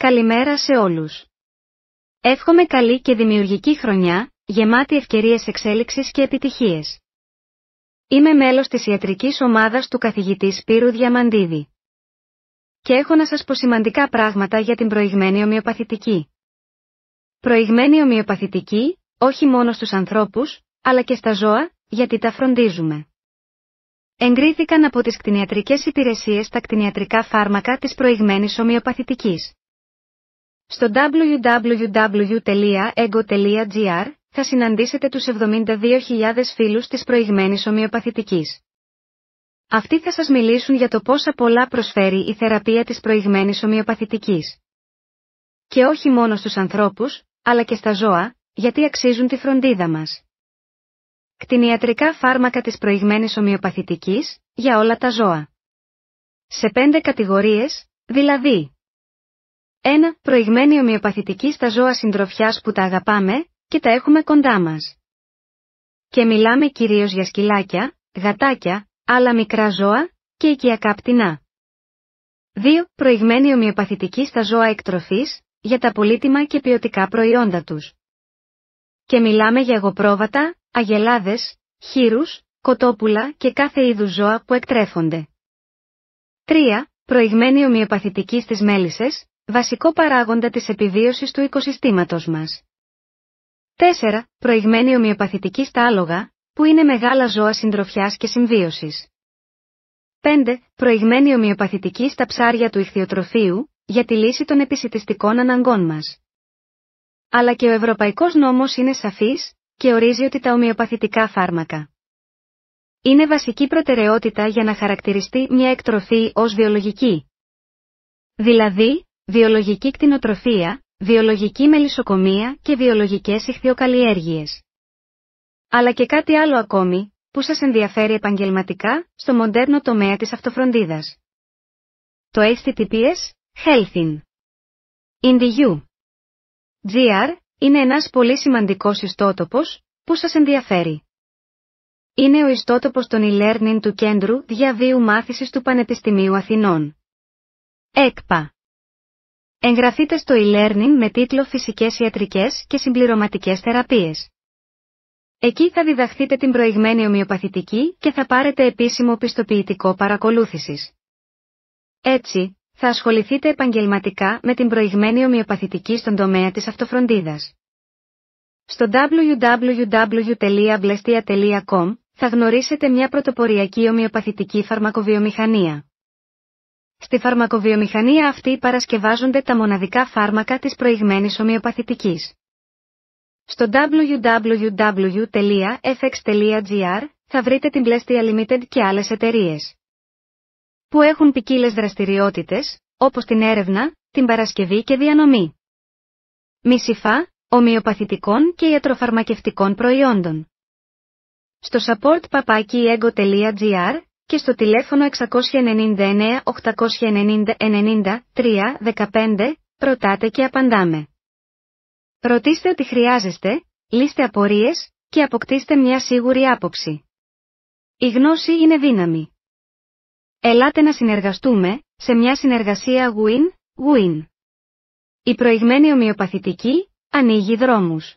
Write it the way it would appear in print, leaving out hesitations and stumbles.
Καλημέρα σε όλους. Εύχομαι καλή και δημιουργική χρονιά, γεμάτη ευκαιρίες εξέλιξης και επιτυχίες. Είμαι μέλος της ιατρικής ομάδας του καθηγητή Σπύρου Διαμαντίδη. Και έχω να σας πω σημαντικά πράγματα για την προηγμένη ομοιοπαθητική. Προηγμένη ομοιοπαθητική, όχι μόνο στους ανθρώπους, αλλά και στα ζώα, γιατί τα φροντίζουμε. Εγκρίθηκαν από τις κτηνιατρικές υπηρεσίες τα κτηνιατρικά φάρμακα της προηγμένης ομοιοπαθητικής. Στο www.ego.gr θα συναντήσετε τους 72.000 φίλους της προηγμένης ομοιοπαθητικής. Αυτοί θα σας μιλήσουν για το πόσα πολλά προσφέρει η θεραπεία της προηγμένης ομοιοπαθητικής. Και όχι μόνο στους ανθρώπους, αλλά και στα ζώα, γιατί αξίζουν τη φροντίδα μας. Κτηνιατρικά φάρμακα της προηγμένης ομοιοπαθητικής, για όλα τα ζώα. Σε 5 κατηγορίες, δηλαδή. 1. Προηγμένη ομοιοπαθητική στα ζώα συντροφιάς που τα αγαπάμε και τα έχουμε κοντά μας. Και μιλάμε κυρίως για σκυλάκια, γατάκια, άλλα μικρά ζώα και οικιακά πτηνά. 2. Προηγμένη ομοιοπαθητική στα ζώα εκτροφής, για τα πολύτιμα και ποιοτικά προϊόντα τους. Και μιλάμε για αιγοπρόβατα, αγελάδες, χήρους, κοτόπουλα και κάθε είδους ζώα που εκτρέφονται. 3. Προηγμένη ομοιοπαθητική στις μέλισσες, βασικό παράγοντα της επιβίωσης του οικοσυστήματος μας. 4. Προηγμένη ομοιοπαθητική στα άλογα, που είναι μεγάλα ζώα συντροφιάς και συμβίωσης. 5. Προηγμένη ομοιοπαθητική στα ψάρια του ιχθυοτροφείου, για τη λύση των επισιτιστικών αναγκών μας. Αλλά και ο Ευρωπαϊκός νόμος είναι σαφής και ορίζει ότι τα ομοιοπαθητικά φάρμακα είναι βασική προτεραιότητα για να χαρακτηριστεί μια εκτροφή ως βιολογική. Δηλαδή, βιολογική κτηνοτροφία, βιολογική μελισσοκομεία και βιολογικές ιχθυοκαλλιέργειες. Αλλά και κάτι άλλο ακόμη, που σας ενδιαφέρει επαγγελματικά, στο μοντέρνο τομέα της αυτοφροντίδας. Το HTTPS, Healthin. In GR, είναι ένας πολύ σημαντικός ιστότοπος, που σας ενδιαφέρει. Είναι ο ιστότοπος των e-learning του Κέντρου Διαβίου Μάθησης του Πανεπιστημίου Αθηνών. ΕΚΠΑ. Εγγραφείτε στο e-learning με τίτλο Φυσικές Ιατρικές και Συμπληρωματικές Θεραπείες. Εκεί θα διδαχθείτε την προηγμένη ομοιοπαθητική και θα πάρετε επίσημο πιστοποιητικό παρακολούθησης. Έτσι, θα ασχοληθείτε επαγγελματικά με την προηγμένη ομοιοπαθητική στον τομέα της αυτοφροντίδας. Στο www.blestia.com θα γνωρίσετε μια πρωτοποριακή ομοιοπαθητική φαρμακοβιομηχανία. Στη φαρμακοβιομηχανία αυτή παρασκευάζονται τα μοναδικά φάρμακα της προηγμένης ομοιοπαθητικής. Στο www.fx.gr θα βρείτε την Blestia Limited και άλλες εταιρείες που έχουν ποικίλες δραστηριότητες, όπως την έρευνα, την παρασκευή και διανομή μισηφά, ομοιοπαθητικών και ιατροφαρμακευτικών προϊόντων. Στο support@ego.gr και στο τηλέφωνο 699 890 90 315, ρωτάτε και απαντάμε. Ρωτήστε ό,τι χρειάζεστε, λύστε απορίες και αποκτήστε μια σίγουρη άποψη. Η γνώση είναι δύναμη. Ελάτε να συνεργαστούμε, σε μια συνεργασία win-win. Η προηγμένη ομοιοπαθητική ανοίγει δρόμους.